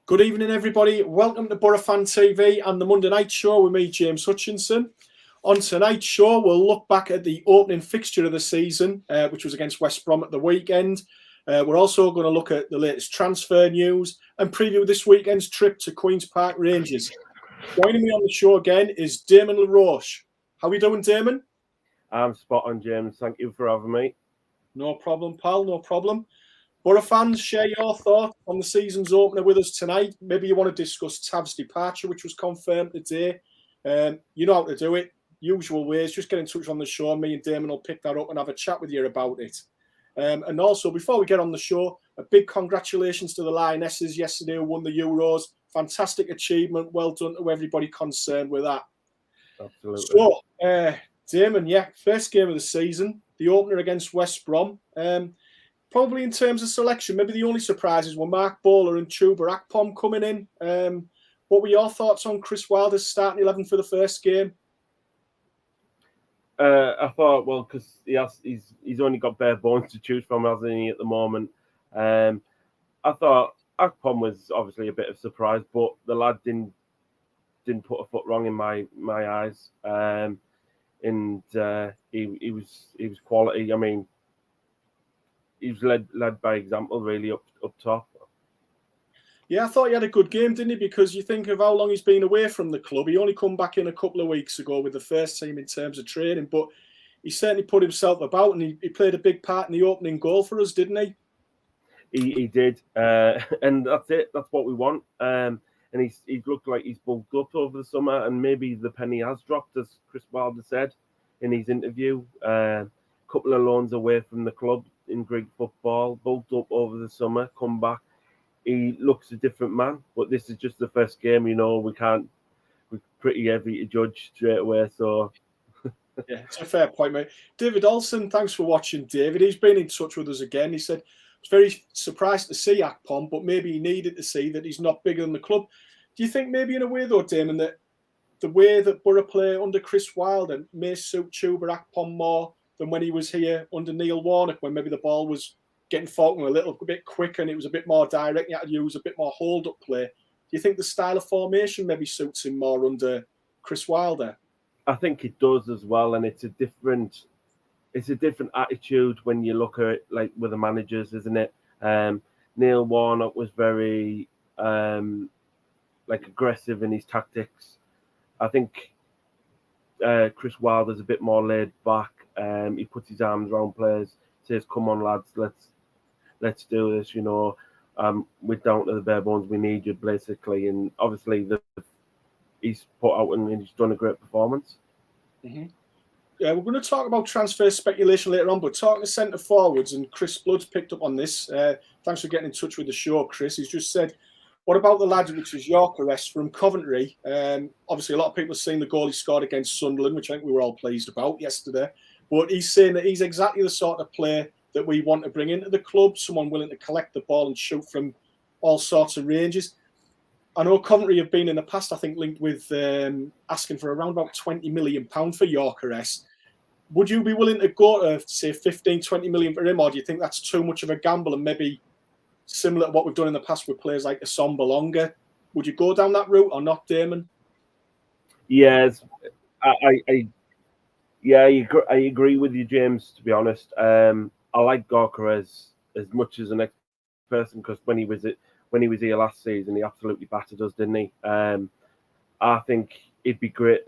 Good evening, everybody. Welcome to Boro Fan TV and the Monday Night Show with me, James Hutchinson. On tonight's show, we'll look back at the opening fixture of the season, which was against West Brom at the weekend. We're also going to look at the latest transfer news and preview this weekend's trip to Queen's Park Rangers. Joining me on the show again is Damon LaRoche. How are you doing, Damon? I'm spot on, James. Thank you for having me. No problem, pal. No problem. Boro fans, share your thoughts on the season's opener with us tonight. Maybe you want to discuss Tav's departure, which was confirmed today. You know how to do it. Usual ways. Just get in touch on the show. Me and Damon will pick that up and have a chat with you about it. And also, before we get on the show, a big congratulations to the Lionesses yesterday who won the Euros. Fantastic achievement. Well done to everybody concerned with that. Absolutely. So, Damon, first game of the season, the opener against West Brom. Probably in terms of selection, maybe the only surprises were Mark Bowler and Chuba Akpom coming in. What were your thoughts on Chris Wilder's starting 11 for the first game? I thought, well, because he's only got bare bones to choose from, hasn't he, at the moment. I thought Akpom was obviously a bit of a surprise, but the lad didn't put a foot wrong in my eyes. And he was quality. I mean, he was led by example, really, up top. Yeah, I thought he had a good game, didn't he? Because you think of how long he's been away from the club. He only come back in a couple of weeks ago with the first team in terms of training, but he certainly put himself about, and he played a big part in the opening goal for us, didn't he? He did, and that's it. That's what we want. And he's looked like he's bulked up over the summer, and maybe the penny has dropped, as Chris Wilder said in his interview. Couple of loans away from the club in Greek football, bulked up over the summer, come back. He looks a different man, but this is just the first game. We're pretty heavy to judge straight away. So, yeah, it's a fair point, mate. David Olsen, thanks for watching, David. He's been in touch with us again. He said he was very surprised to see Akpom, but maybe he needed to see that he's not bigger than the club. Do you think maybe in a way, though, Damon, that the way that Boro play under Chris Wilder may suit Chuba Akpom more than when he was here under Neil Warnock, when maybe the ball was getting Falkner a little bit quicker and it was a bit more direct, you had to use a bit more hold-up play. Do you think the style of formation maybe suits him more under Chris Wilder? I think it does as well, and it's a different attitude when you look at it, like with the managers, isn't it? Neil Warnock was very aggressive in his tactics. I think Chris Wilder's a bit more laid back. He puts his arms around players, says, "Come on, lads, let's do this." We're down to the bare bones. We need you, basically. And obviously, he's put out and he's done a great performance. Mm-hmm. Yeah, we're going to talk about transfer speculation later on, but talking to centre forwards, and Chris Blood's picked up on this. Thanks for getting in touch with the show, Chris. He's just said, what about the lad which is Yorkeress from Coventry? Obviously, a lot of people have seen the goal he scored against Sunderland, which I think we were all pleased about yesterday. But he's saying that he's exactly the sort of player that we want to bring into the club, someone willing to collect the ball and shoot from all sorts of ranges. I know Coventry have been in the past, I think, linked with asking for around about £20 million for Yorkeress. Would you be willing to go to, say, 15, 20 million for him, or do you think that's too much of a gamble and maybe similar to what we've done in the past with players like Assomba Longa? Would you go down that route or not, Damon? Yes, I agree with you, James, to be honest. I like Gorka as much as the next person, because when he was here last season, he absolutely battered us, didn't he? I think it'd be great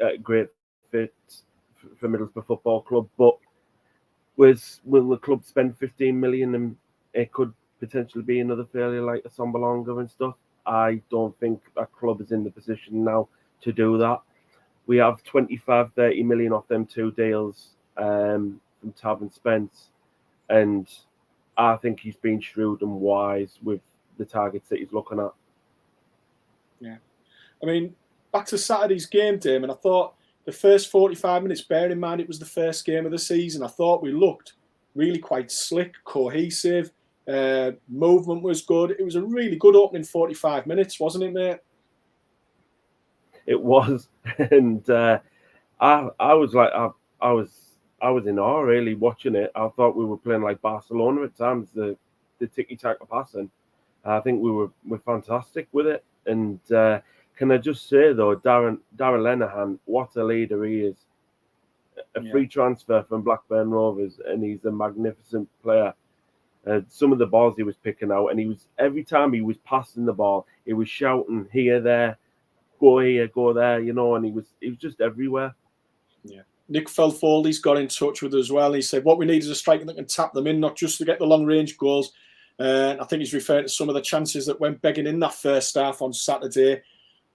fit for Middlesbrough Football Club, but will the club spend 15 million and it could potentially be another failure like a Sombalonga and stuff? I don't think that club is in the position now to do that. We have 25-30 million off them two deals from Tav and Spence, and I think he's been shrewd and wise with the targets that he's looking at. Yeah. I mean, back to Saturday's game, Damon, I thought the first 45 minutes, bear in mind it was the first game of the season, I thought we looked really quite slick, cohesive, movement was good. It was a really good opening 45 minutes, wasn't it, mate? It was, and I was like, I was in awe really watching it. I thought we were playing like Barcelona at times, the tiki-taka passing. I think we're fantastic with it. And can I just say though, Darren Lenihan, what a leader he is. A free transfer from Blackburn Rovers, and he's a magnificent player. Some of the balls he was picking out, and he was every time he was passing the ball, he was shouting here, go there, and he was just everywhere. Yeah. Nick Felfoldy's got in touch with us as well. He said, what we need is a striker that can tap them in, not just to get the long-range goals. I think he's referring to some of the chances that went begging in that first half on Saturday.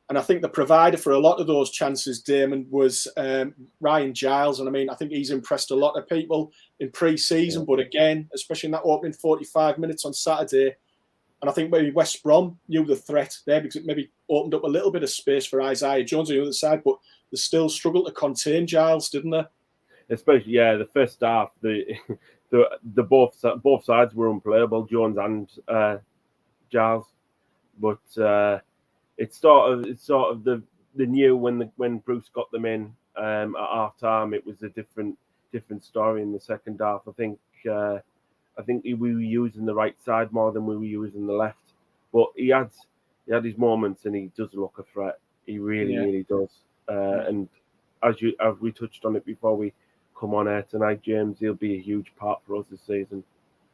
And I think the provider for a lot of those chances, Damon, was Ryan Giles. And I mean, I think he's impressed a lot of people in pre-season. But again, especially in that opening 45 minutes on Saturday, and I think maybe West Brom knew the threat there because it maybe opened up a little bit of space for Isaiah Jones on the other side, but they still struggled to contain Giles, didn't they? Especially, the first half, the both sides were unplayable, Jones and Giles. But it's sort of the new when Bruce got them in at half time, it was a different story in the second half. I think we were using the right side more than we were using the left. But he had his moments, and he does look a threat. He really does. And as we touched on it before we come on air tonight, James, he'll be a huge part for us this season.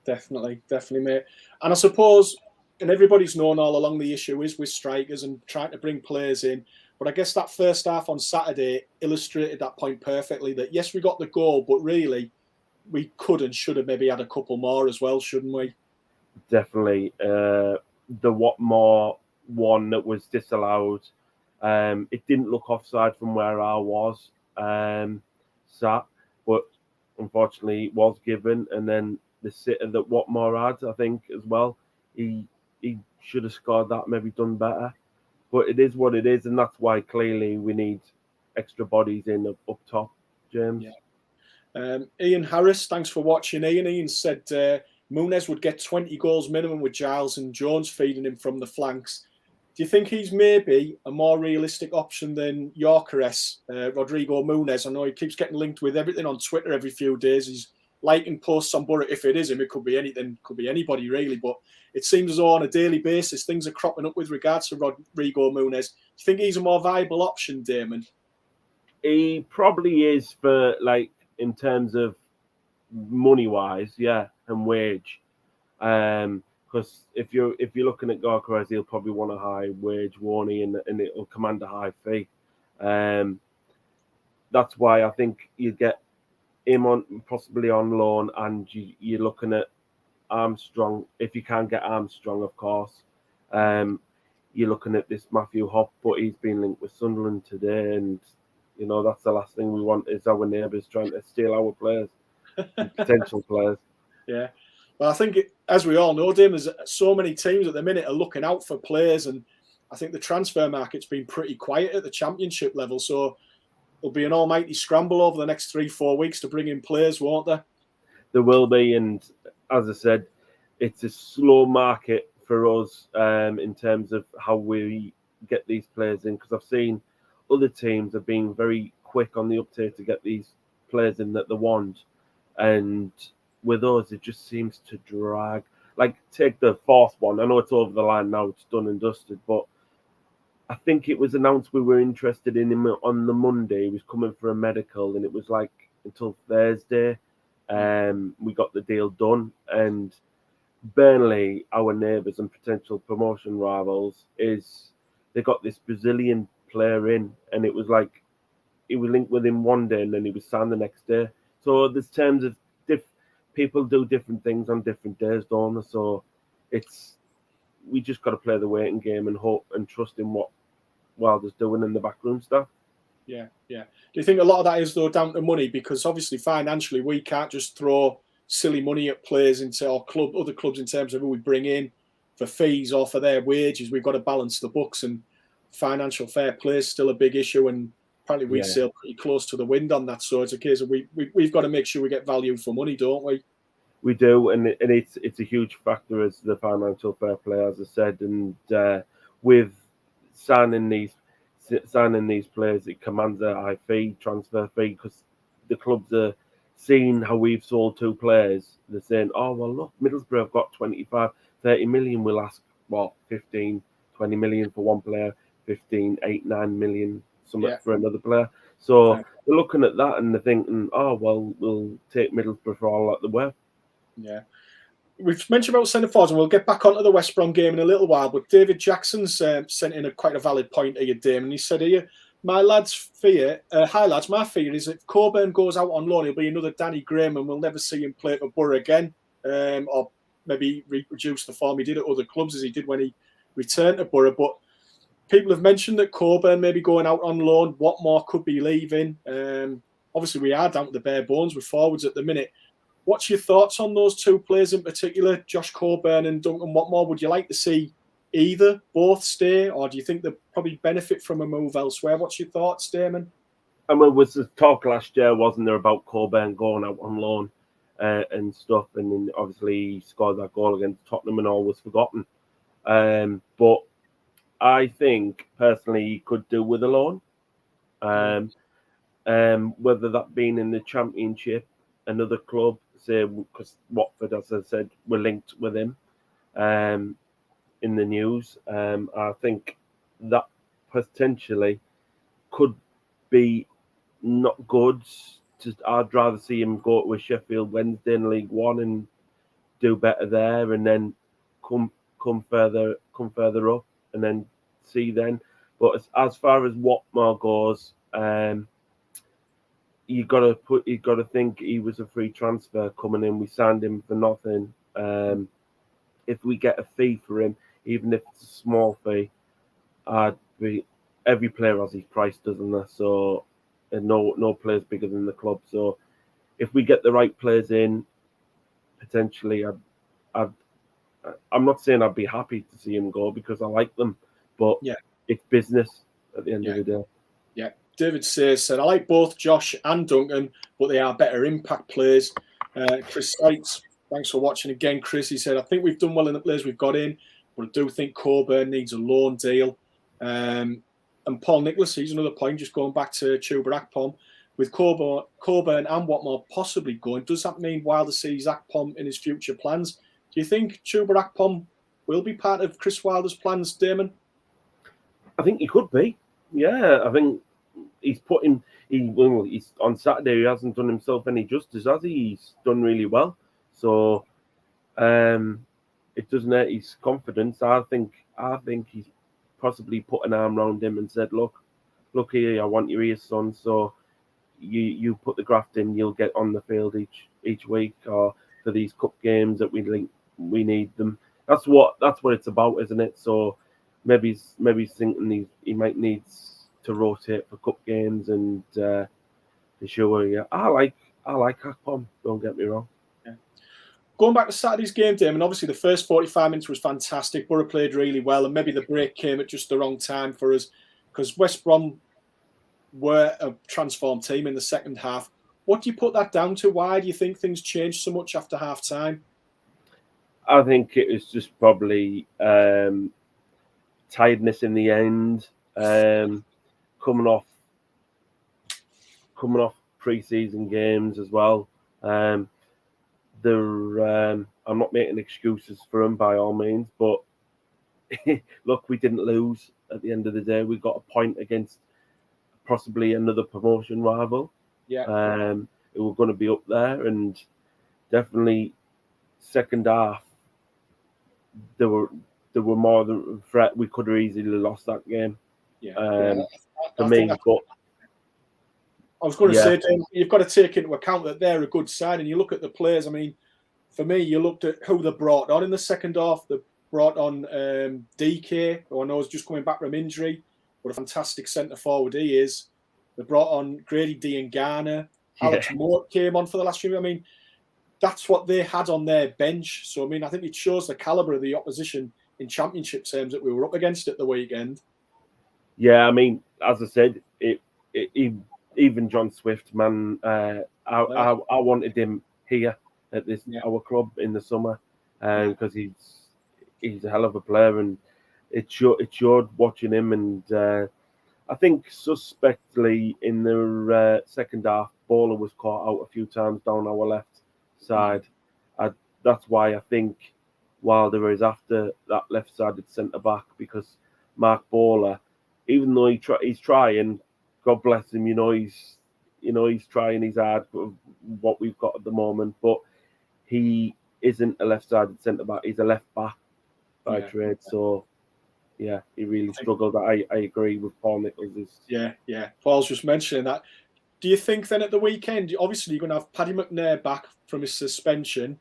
Definitely, mate. And I suppose, and everybody's known all along the issue is with strikers and trying to bring players in. But I guess that first half on Saturday illustrated that point perfectly, that yes, we got the goal, but really we could and should have maybe had a couple more as well, shouldn't we? Definitely. The Watmore one that was disallowed, it didn't look offside from where I was sat, but unfortunately it was given. And then the sitter that Watmore had, I think, as well, he should have scored that, maybe done better. But it is what it is, and that's why clearly we need extra bodies in up top, James. Yeah. Ian Harris, thanks for watching, Ian. Ian said Muniz would get 20 goals minimum with Giles and Jones feeding him from the flanks. Do you think he's maybe a more realistic option than Gyökeres, Rodrigo Muniz? I know he keeps getting linked with everything on Twitter every few days. He's liking posts on Boro. If it is him, it could be anything, could be anybody really. But it seems as though on a daily basis things are cropping up with regards to Rodrigo Muniz. Do you think he's a more viable option, Damon? He probably is for in terms of money wise, and wage. Because if you're looking at Gyökeres, he'll probably want a high wage, won't he? And it'll command a high fee. That's why I think you get him possibly on loan, and you're looking at Armstrong. If you can get Armstrong, of course. You're looking at this Matthew Hopp, but he's been linked with Sunderland today, and that's the last thing we want is our neighbours trying to steal our players, potential players. Yeah. Well, I think, as we all know, Dim, there's so many teams at the minute are looking out for players, and I think the transfer market's been pretty quiet at the Championship level, so there'll be an almighty scramble over the next 3-4 weeks to bring in players, won't there? There will be, and as I said, it's a slow market for us in terms of how we get these players in, because I've seen other teams have been very quick on the uptake to get these players in that they want, and with us it just seems to drag. Take the fourth one. I know it's over the line now, it's done and dusted, but I think it was announced we were interested in him on the Monday. He was coming for a medical, and it was until Thursday we got the deal done. And Burnley, our neighbours and potential promotion rivals, they got this Brazilian player in, and it was he was linked with him one day and then he was signed the next day. So there's terms of people do different things on different days, don't they? So we just got to play the waiting game and hope and trust in what Wilder's doing in the backroom stuff. Yeah. Do you think a lot of that is though down to money? Because obviously financially we can't just throw silly money at players into our other clubs in terms of who we bring in for fees or for their wages. We've got to balance the books, and financial fair play is still a big issue, and apparently we sail pretty close to the wind on that. So it's a case of we've got to make sure we get value for money, don't we? We do, and it's a huge factor as the financial fair play, as I said, and with signing these players, it commands a high transfer fee, because the clubs are seeing how we've sold two players. They're saying, oh well, look, Middlesbrough have got 25-30 million. We'll ask what, 15, 20 million for one player, 15, 8, 9 million something for another player. So they're looking at that and they're thinking, oh, well, we'll take Middlesbrough for all that they're worth. Yeah. We've mentioned about centre forwards, and we'll get back onto the West Brom game in a little while. But David Jackson's sent in quite a valid point here, Damon. He said here, my lads' fear, hi lads, my fear is if Coburn goes out on loan, he'll be another Danny Graham, and we'll never see him play for Boro again, or maybe reproduce the form he did at other clubs as he did when he returned to Boro. But people have mentioned that Coburn may be going out on loan. Watmore could be leaving. Obviously, we are down to the bare bones with forwards at the minute. What's your thoughts on those two players in particular, Josh Coburn and Duncan Watmore? Would you like to see both stay, or do you think they'd probably benefit from a move elsewhere? What's your thoughts, Damon? I mean, was the talk last year, wasn't there, about Coburn going out on loan and stuff? And then obviously he scored that goal against Tottenham and all was forgotten. But I think personally he could do with a loan. Whether that being in the Championship, another club, say, because Watford, as I said, were linked with him in the news. I think that potentially could be not good. I'd rather see him go to a Sheffield Wednesday in League One and do better there, and then come further up, and then see then. But as far as Watmore goes, you got to think he was a free transfer coming in. We signed him for nothing. If we get a fee for him, even if it's a small fee, every player has his price, doesn't there? So, and no player's bigger than the club. So, if we get the right players in, potentially, I'm not saying I'd be happy to see him go because I like them, but it's business at the end of the day. Yeah. David Sayers said, I like both Josh and Duncan, but they are better impact players. Chris Sykes, thanks for watching again, Chris. He said, I think we've done well in the players we've got in, but I do think Coburn needs a loan deal. And Paul Nicholas, he's another point, just going back to Chuba Akpom. With Coburn and Watmore possibly going, does that mean Wilder sees Akpom in his future plans? Do you think Chuba Akpom will be part of Chris Wilder's plans, Damon? I think he could be. Yeah, I think he's put him. He's on Saturday. He hasn't done himself any justice, has he? He's done really well. So, it doesn't hurt his confidence. I think he's possibly put an arm around him and said, "Look here. I want your ears, son. So, you put the graft in. You'll get on the field each week, or for these cup games that we need them. That's what it's about, isn't it? So." Maybe he's thinking he might need to rotate for cup games and to show. Yeah, I like Akpom. Don't get me wrong. Yeah. Going back to Saturday's game, Damon, obviously the first 45 minutes was fantastic. Boro played really well, and maybe the break came at just the wrong time for us because West Brom were a transformed team in the second half. What do you put that down to? Why do you think things changed so much after half time? I think it was just probably tiredness in the end, coming off pre-season games as well. I'm not making excuses for them by all means, but look, we didn't lose at the end of the day. We got a point against possibly another promotion rival. Yeah. It was going to be up there, and definitely second half there were more than threat. We could have easily lost that game. For me, but I was going to say, Tim, you've got to take into account that they're a good side, and you look at the players. I mean, for me, you looked at who they brought on in the second half. They brought on DK, who I know is just coming back from injury, but a fantastic centre forward he is. They brought on Grady Diangana. Alex Moore came on for the last few. I mean, that's what they had on their bench. So, I mean, I think it shows the calibre of the opposition in Championship terms that we were up against at the weekend. Yeah, I mean, as I said, even John Swift, man, I wanted him here at our club in the summer because he's a hell of a player, and it showed watching him. And I think suspectly in the second half, Boro was caught out a few times down our left side. That's why I think Wilder is after that left-sided centre-back, because Mark Bowler, even though he's trying, God bless him, he's trying his hard with what we've got at the moment, but he isn't a left-sided centre-back, he's a left-back by trade, so yeah, he really struggled. I agree with Paul Nicholls. Yeah. Paul's just mentioning that. Do you think then at the weekend, obviously you're going to have Paddy McNair back from his suspension.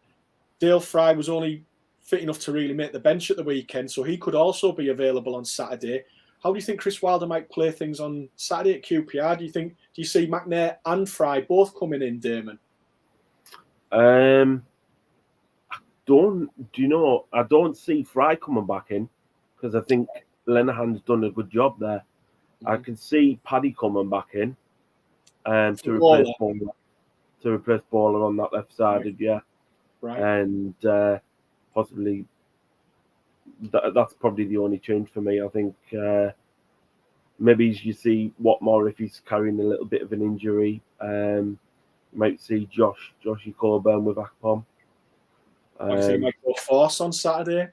Dale Fry was only fit enough to really make the bench at the weekend, so he could also be available on Saturday. How do you think Chris Wilder might play things on Saturday at QPR? Do you see McNair and Fry both coming in, Damon? I don't see Fry coming back in, because I think Lenahan's done a good job there. Mm-hmm. I can see Paddy coming back in to replace Bowler on that left-sided, Right. And possibly that's probably the only change for me. I think maybe you see Watmore if he's carrying a little bit of an injury. You might see Joshy Coburn with Akpom. He might go force on Saturday.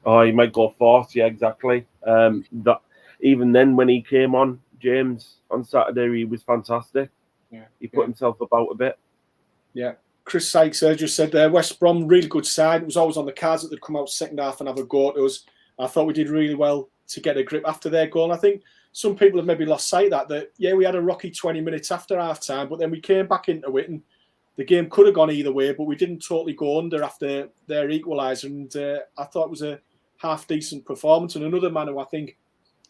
Oh, he might go force, yeah, exactly. That even then, when he came on, James, on Saturday, he was fantastic. Yeah, he put himself about a bit. Yeah. Chris Sykes just said there, West Brom, really good side. It was always on the cards that they'd come out second half and have a go at us. I thought we did really well to get a grip after their goal. And I think some people have maybe lost sight of that, we had a rocky 20 minutes after half-time, but then we came back into it and the game could have gone either way, but we didn't totally go under after their equaliser. And I thought it was a half-decent performance. And another man who I think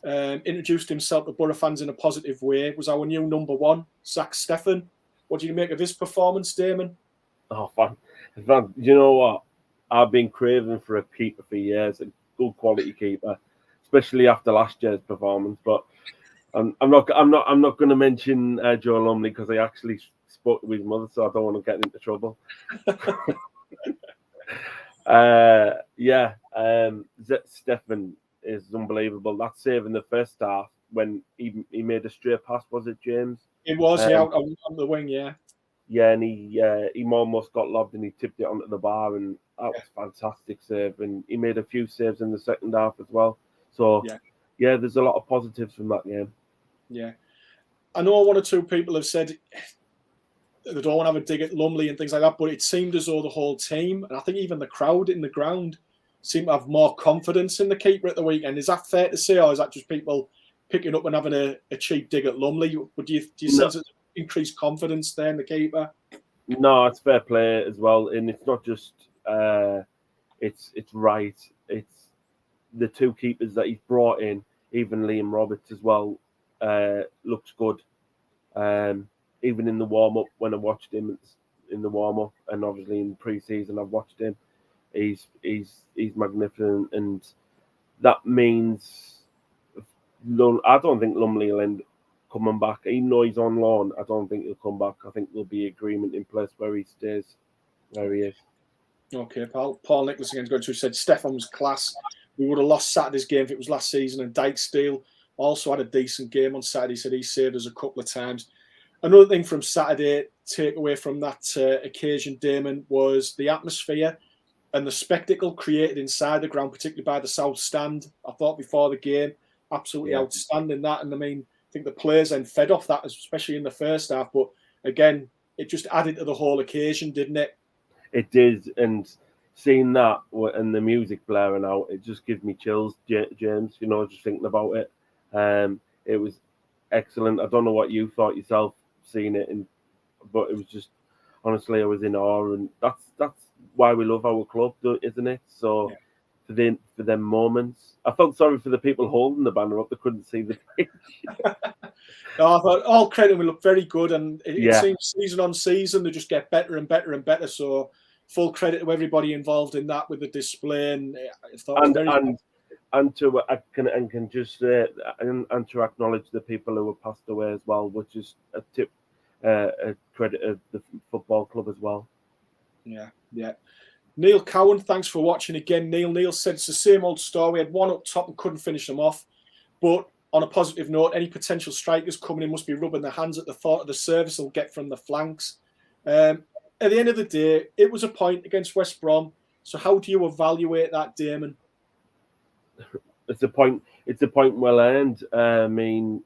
introduced himself to Boro fans in a positive way was our new number one, Zach Steffen. What do you make of his performance, Damon? Oh, fun. You know what? I've been craving for a keeper for years, a good quality keeper, especially after last year's performance. But I'm not going to mention Joe Lumley, because I actually spoke to his mother, so I don't want to get into trouble. Steffen is unbelievable. That save in the first half when he made a straight pass, was it, James? It was, out on the wing, Yeah, and he almost got lobbed and he tipped it onto the bar, and that was a fantastic save. And he made a few saves in the second half as well. So, there's a lot of positives from that game. Yeah. I know one or two people have said they don't want to have a dig at Lumley and things like that, but it seemed as though the whole team, and I think even the crowd in the ground, seemed to have more confidence in the keeper at the weekend. Is that fair to say, or is that just people picking up and having a cheap dig at Lumley? But do you sense it's increased confidence there in the keeper? No, it's fair play as well, and it's not just it's right. It's the two keepers that he's brought in, even Liam Roberts as well, looks good. Even in the warm up, when I watched him in the warm up, and obviously in pre-season I've watched him, he's magnificent, and that means I don't think Lumley will end coming back. Even though he's on loan, I don't think he'll come back. I think there'll be agreement in place where he stays, where he is. Okay, Paul Nicholas again going to said Stefan was class. We would have lost Saturday's game if it was last season, and Dykesdale also had a decent game on Saturday. He said he saved us a couple of times. Another thing from Saturday, take away from that occasion, Damon, was the atmosphere and the spectacle created inside the ground, particularly by the South Stand. I thought before the game, absolutely outstanding that. And I mean, I think the players then fed off that, especially in the first half. But again, it just added to the whole occasion, didn't it? It did. And seeing that and the music blaring out, it just gives me chills, James, just thinking about it. It was excellent. I don't know what you thought yourself seeing it, but it was just, honestly, I was in awe. And that's why we love our club, isn't it? So for them moments, I felt sorry for the people holding the banner up. They couldn't see the pitch. No, I thought all credit, we look very good, and it seems season on season they just get better and better and better. So full credit to everybody involved in that with the display, and I thought it was can just say and to acknowledge the people who were passed away as well, which is a credit of the football club as well. Yeah. Neil Cowan, thanks for watching again. Neil said it's the same old story. We had one up top and couldn't finish them off. But on a positive note, any potential strikers coming in must be rubbing their hands at the thought of the service they'll get from the flanks. At the end of the day, it was a point against West Brom. So how do you evaluate that, Damon? It's a point. It's a point well earned. I mean,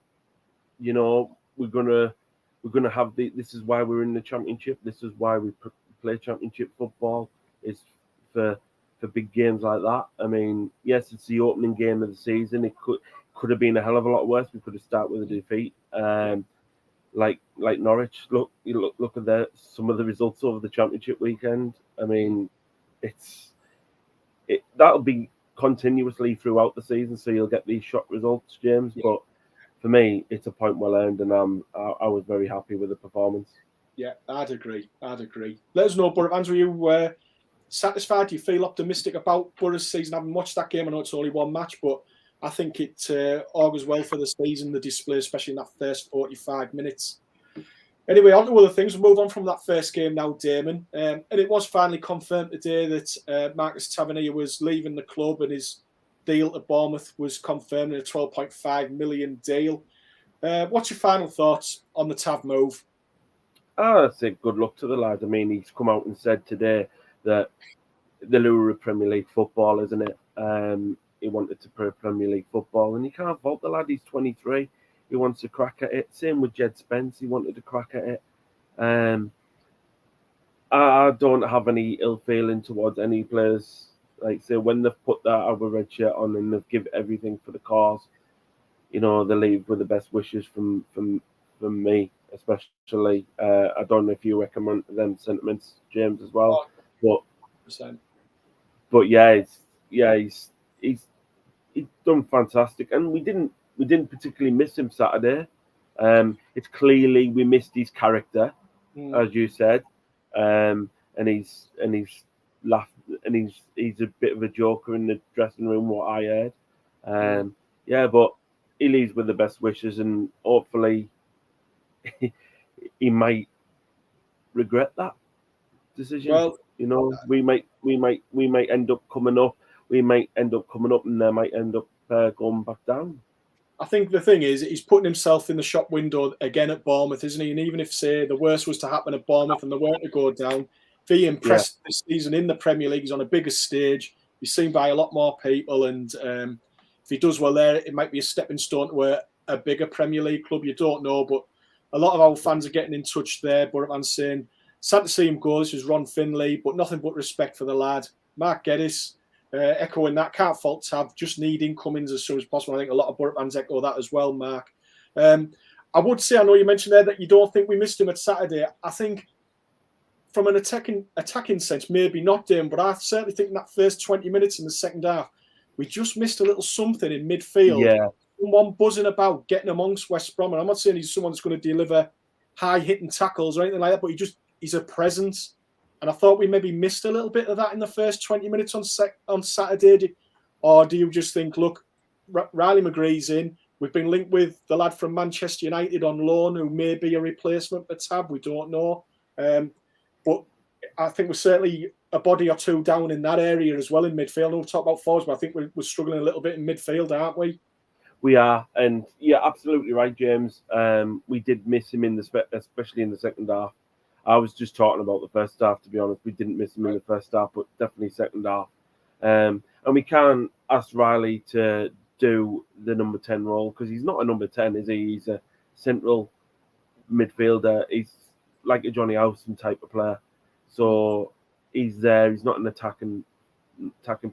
you know, we're gonna have the. This is why we're in the championship. This is why we play championship football. Is for big games like that. I mean, yes, it's the opening game of the season. It could have been a hell of a lot worse. We could have started with a defeat. Like Norwich. Look at some of the results over the championship weekend. I mean, that'll be continuously throughout the season, so you'll get these shock results, James. Yeah. But for me, it's a point well earned, and I was very happy with the performance. Yeah, I'd agree. Let us know, Boro fans, were you satisfied? Do you feel optimistic about Boro's season? I haven't watched that game. I know it's only one match, but I think it augurs well for the season, the display, especially in that first 45 minutes. Anyway, on to other things. We'll move on from that first game now, Damon. And it was finally confirmed today that Marcus Tavernier was leaving the club and his deal at Bournemouth was confirmed in a £12.5 million deal. What's your final thoughts on the Tav move? I'd say good luck to the lad. I mean, he's come out and said today that the lure of Premier League football, isn't it? He wanted to play Premier League football, and you can't fault the lad. He's 23. He wants to crack at it. Same with Jed Spence. He wanted to crack at it. I don't have any ill feeling towards any players. Like, say, when they've put that other red shirt on and they've given everything for the cause, you know, they leave with the best wishes from me, especially. I don't know if you recommend them sentiments, James, as well. But 100%. But yeah, he's done fantastic, and we didn't particularly miss him Saturday. It's clearly we missed his character, as you said, and he's laughed, and he's a bit of a joker in the dressing room. What I heard, yeah, but he leaves with the best wishes, and hopefully he might regret that decision. Well, you know, we might end up coming up. We might end up coming up, and they might end up going back down. I think the thing is, he's putting himself in the shop window again at Bournemouth, isn't he? And even if, say, the worst was to happen at Bournemouth and they weren't to go down, if he impressed this season in the Premier League, he's on a bigger stage, he's seen by a lot more people, and if he does well there, it might be a stepping stone to a bigger Premier League club. You don't know, but a lot of our fans are getting in touch there. Boro fans saying, sad to see him go. This is Ron Finlay, but nothing but respect for the lad. Mark Geddes, echoing that, can't fault Tav, just need incomings as soon as possible. I think a lot of Boro fans echo that as well, Mark. I would say, I know you mentioned there that you don't think we missed him at Saturday. I think from an attacking sense, maybe not, Dame, but I certainly think in that first 20 minutes in the second half, we just missed a little something in midfield. Yeah. Someone buzzing about, getting amongst West Brom. And I'm not saying he's someone that's going to deliver high-hitting tackles or anything like that, but he's a presence. And I thought we maybe missed a little bit of that in the first 20 minutes on Saturday. Or do you just think, look, Riley McGree's in. We've been linked with the lad from Manchester United on loan who may be a replacement for Tab. We don't know. But I think we're certainly a body or two down in that area as well in midfield. We'll talk about forwards, but I think we're struggling a little bit in midfield, aren't we? We are, and yeah, absolutely right, James. We did miss him especially in the second half. I was just talking about the first half, to be honest. We didn't miss him in the first half, but definitely second half. And we can't ask Riley to do the number 10 role because he's not a number 10, is he? He's a central midfielder. He's like a Johnny Howson type of player. So he's there. He's not an attacking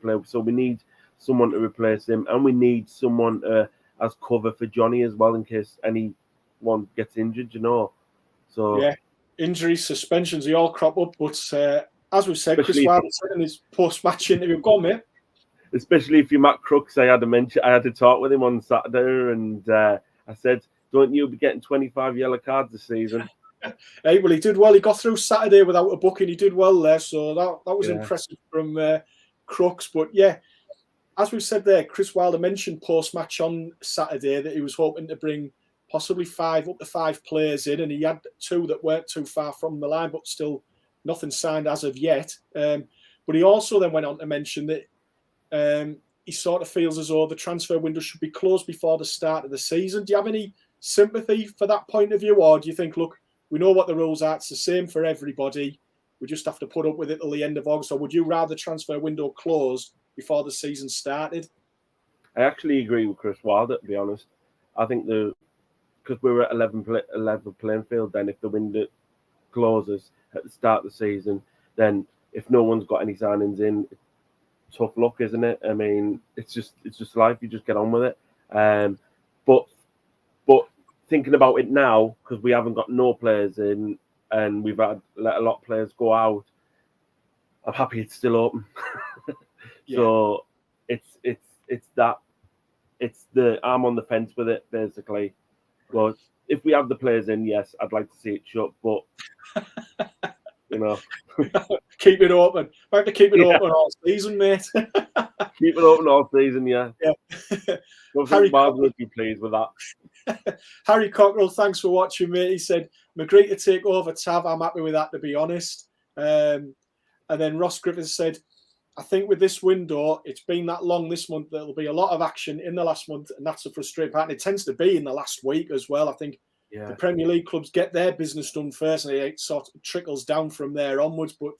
player. So we need someone to replace him, and we need someone as cover for Johnny as well in case anyone gets injured, you know. So yeah, injuries, suspensions, they all crop up. But as we've said, Chris Wilder said in his post-match interview, go on, mate. Especially if you're Matt Crooks, I had to talk with him on Saturday, and I said, "Don't you be getting 25 yellow cards this season?" Hey, well, he did well. He got through Saturday without a booking. He did well there, so that was impressive from Crooks. But yeah, as we've said there, Chris Wilder mentioned post-match on Saturday that he was hoping to bring possibly up to five players in, and he had two that weren't too far from the line, but still nothing signed as of yet. But he also then went on to mention that he sort of feels as though the transfer window should be closed before the start of the season. Do you have any sympathy for that point of view, or do you think, look, we know what the rules are, it's the same for everybody, we just have to put up with it till the end of August? Or would you rather transfer window closed before the season started? I actually agree with Chris Wilder, to be honest. I think because we're at 11 playing field, then if the window closes at the start of the season, then if no one's got any signings in, tough luck, isn't it? I mean, it's just life. You just get on with it. But thinking about it now, because we haven't got no players in, and we've let a lot of players go out, I'm happy it's still open. Yeah. So it's the I'm on the fence with it basically. But if we have the players in, yes, I'd like to see it shut. But keep it open. I have to keep it open all season, mate. Keep it open all season, yeah. Don't think Mark would be pleased with that. Harry Cockrell, thanks for watching, mate. He said, I'm agreed to take over Tav. I'm happy with that, to be honest. And then Ross Griffiths said, I think with this window, it's been that long this month, there'll be a lot of action in the last month, and that's a frustrating part. And it tends to be in the last week as well. I think the Premier League clubs get their business done first, and it sort of trickles down from there onwards. But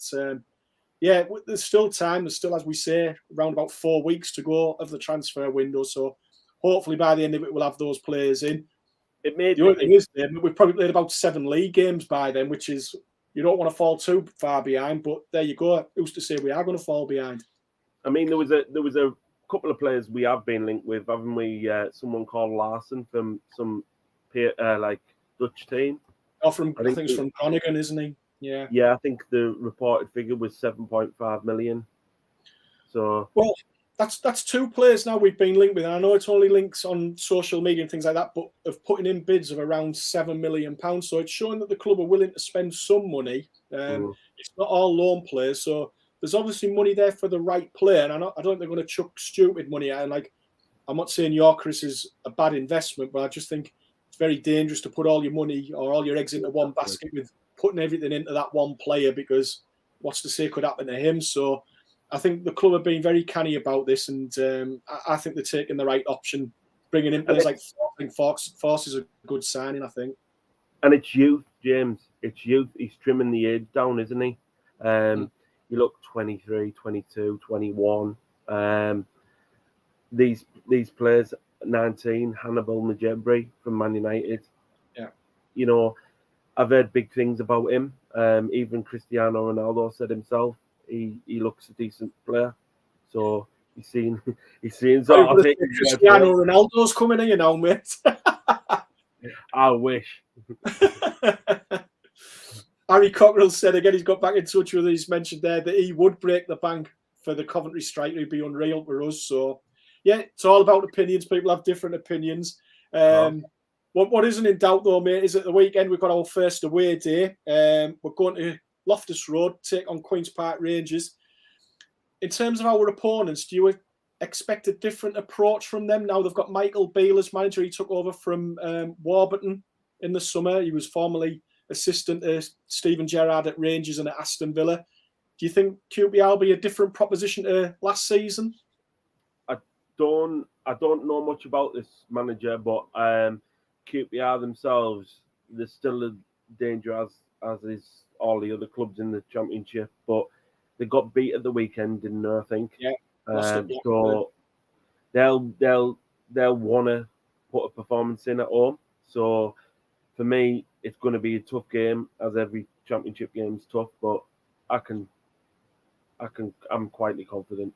there's still time. There's still, as we say, around about 4 weeks to go of the transfer window. So hopefully by the end of it, we'll have those players in. The only thing is, we've probably played about 7 league games by then, which is, you don't want to fall too far behind, but there you go. Who's to say we are going to fall behind? I mean, there was a couple of players we have been linked with, haven't we? Someone called Larson from some Dutch team. Oh, I think it's from Groningen, isn't he? Yeah. Yeah, I think the reported figure was 7.5 million. So that's 2 players now we've been linked with. And I know it's only links on social media and things like that, but of putting in bids of around £7 million. So it's showing that the club are willing to spend some money. It's not all loan players, so there's obviously money there for the right player. And I don't think they're going to chuck stupid money out. And I'm not saying Yorkeris is a bad investment, but I just think it's very dangerous to put all your money or all your eggs into one basket with putting everything into that one player, because what's to say could happen to him. So I think the club have been very canny about this, and I think they're taking the right option, bringing in players like Force is a good signing, I think. And it's youth, James. It's youth. He's trimming the age down, isn't he? You look 23, 22, 21. These players, 19, Hannibal Majembri from Man United. Yeah. I've heard big things about him. Even Cristiano Ronaldo said himself he looks a decent player. So he's seen sort of Cristiano Ronaldo's coming in, mate. I wish. Harry Cockrell said again, he's got back in touch with us. He's mentioned there that he would break the bank for the Coventry striker. It'd be unreal for us. So yeah, it's all about opinions. People have different opinions. What isn't in doubt though, mate, is at the weekend we've got our first away day. We're going to Loftus Road, take on Queen's Park Rangers. In terms of our opponents, do you expect a different approach from them? Now they've got Michael Beale as manager. He took over from Warburton in the summer. He was formerly assistant to Steven Gerrard at Rangers and at Aston Villa. Do you think QPR will be a different proposition to last season? I don't know much about this manager, but QPR themselves, there's still a danger as is all the other clubs in the Championship, but they got beat at the weekend, didn't they, I think? Yeah. So they'll want to put a performance in at home. So for me, it's going to be a tough game, as every Championship game is tough, but I'm quietly confident.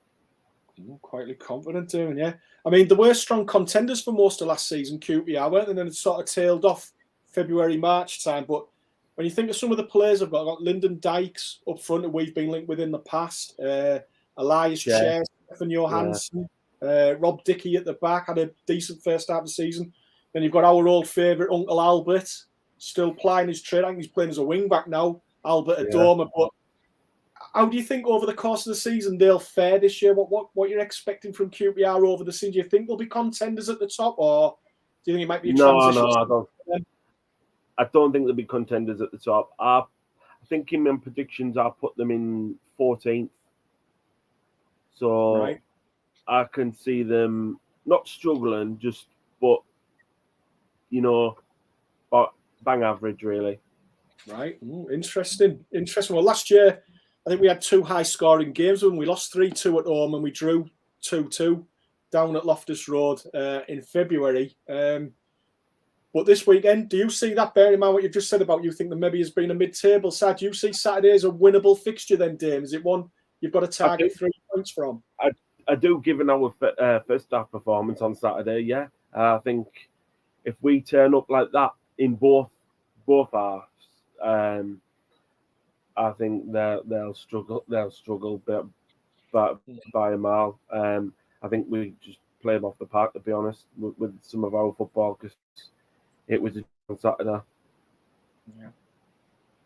Quietly confident, yeah. I mean, they were strong contenders for most of last season, QPR, weren't they? And then it sort of tailed off February, March time. But when you think of some of the players I've got Lyndon Dykes up front, who we've been linked with in the past, Elias Chair, Stefan Johansson, Rob Dickey at the back, had a decent first half of the season. Then you've got our old favourite, Uncle Albert, still plying his trade. I think he's playing as a wing-back now, Albert Adoma. But how do you think over the course of the season they'll fare this year? What you're expecting from QPR over the season? Do you think they'll be contenders at the top, or do you think it might be a transition? No, I don't think they'll be contenders at the top. I think in my predictions, I'll put them in 14th. So I can see them not struggling, but bang average, really. Right. Interesting. Well, last year, I think we had 2 high-scoring games when we lost 3-2 at home and we drew 2-2 down at Loftus Road in February. But this weekend, do you see that, bearing in mind what you've just said about you think there maybe has been a mid-table side, do you see Saturday as a winnable fixture then, Dame? Is it one you've got to target 3 points from? I do, given our first half performance on Saturday, yeah. I think if we turn up like that in both halves, I think they'll struggle. They'll struggle by a mile. I think we just play them off the park, to be honest, with some of our football, because it was on Saturday. Yeah.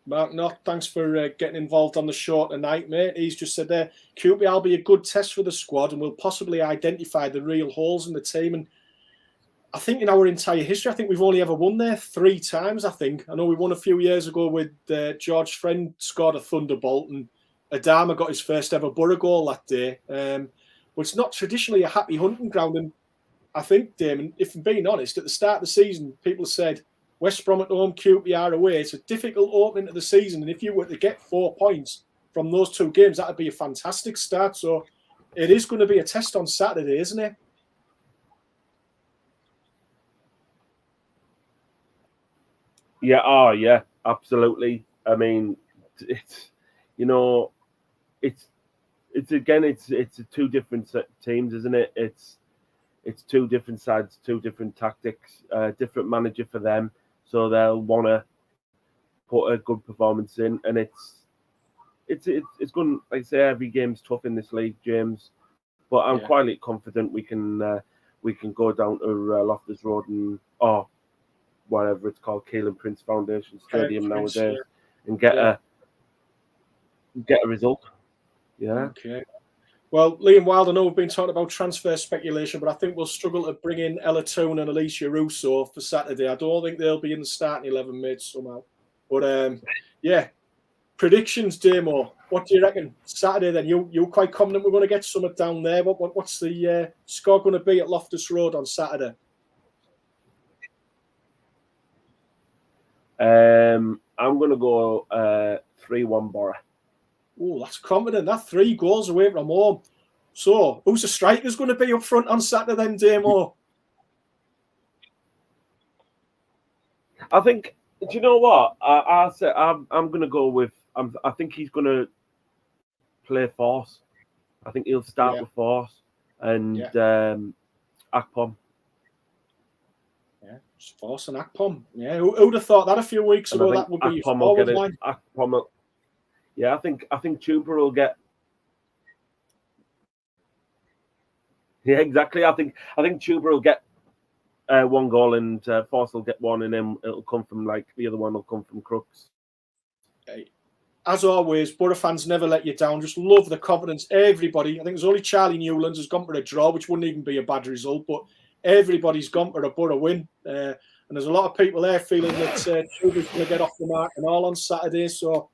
Mark Knott, thanks for getting involved on the show tonight, mate. He's just said there, QPR will be a good test for the squad and will possibly identify the real holes in the team. And I think in our entire history, I think we've only ever won there 3 times, I think. I know we won a few years ago with George Friend scored a thunderbolt and Adama got his first ever Boro goal that day. But it's not traditionally a happy hunting ground. And I think, Damon, if I'm being honest, at the start of the season, people said West Brom at home, QPR away. It's a difficult opening to the season. And if you were to get 4 points from those 2 games, that would be a fantastic start. So it is going to be a test on Saturday, isn't it? Yeah, yeah, absolutely. I mean, it's it's again, it's 2 different teams, isn't it? It's 2 different sides, 2 different tactics, different manager for them, so they'll want to put a good performance in, and it's going. Like I say, every game's tough in this league, James, but I'm quite confident we can go down to Loftus Road and whatever it's called, Keelan Prince Foundation Stadium nowadays, and get a result. Yeah. Okay. Well, Liam Wilde, I know we've been talking about transfer speculation, but I think we'll struggle to bring in Ella Toone and Alicia Russo for Saturday. I don't think they'll be in the starting 11, mate, somehow. But yeah, predictions, Damo. What do you reckon? Saturday, then you're quite confident we're going to get something down there. What's the score going to be at Loftus Road on Saturday? I'm going to go 3-1 Boro. Oh, that's confident. That's 3 goals away from home. So, who's the striker's going to be up front on Saturday then, Damo? I think. Do you know what? I say I'm going to go with. I think he's going to play Force. I think he'll start with Force and Akpom. Yeah, Force and Akpom. Yeah, who'd have thought that a few weeks ago? That would be Akpom forward line. Akpom. Yeah, I think Chuba will get. Yeah, exactly. I think Chuba will get 1 goal and Force will get 1, and then it'll come from the other one will come from Crooks. As always, Boro fans never let you down. Just love the confidence. Everybody, I think there's only Charlie Newlands has gone for a draw, which wouldn't even be a bad result, but everybody's gone for a Boro win. And there's a lot of people there feeling that Chuba's going to get off the mark and all on Saturday. So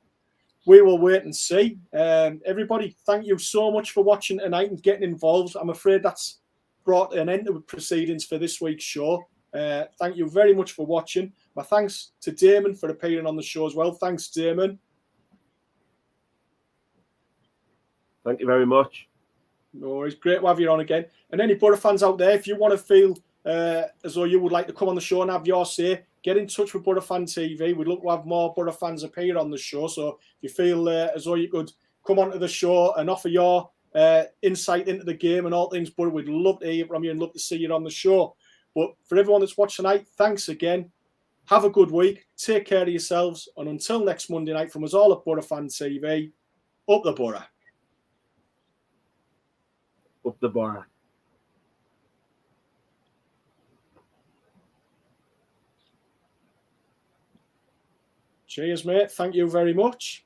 we will wait and see. Everybody, thank you so much for watching tonight and getting involved. I'm afraid that's brought an end to the proceedings for this week's show. Thank you very much for watching. My thanks to Damon for appearing on the show as well. Thanks, Damon. Thank you very much. No, it's great to have you on again. And any Boro fans out there, if you want to feel as though you would like to come on the show and have your say, get in touch with Boro Fan TV. We'd look to have more Boro fans appear on the show. So if you feel as though you could come onto the show and offer your insight into the game and all things Boro, we'd love to hear from you and love to see you on the show. But for everyone that's watched tonight, thanks again. Have a good week. Take care of yourselves. And until next Monday night, from us all at Boro Fan TV, up the Boro. Up the Boro. Cheers, mate. Thank you very much.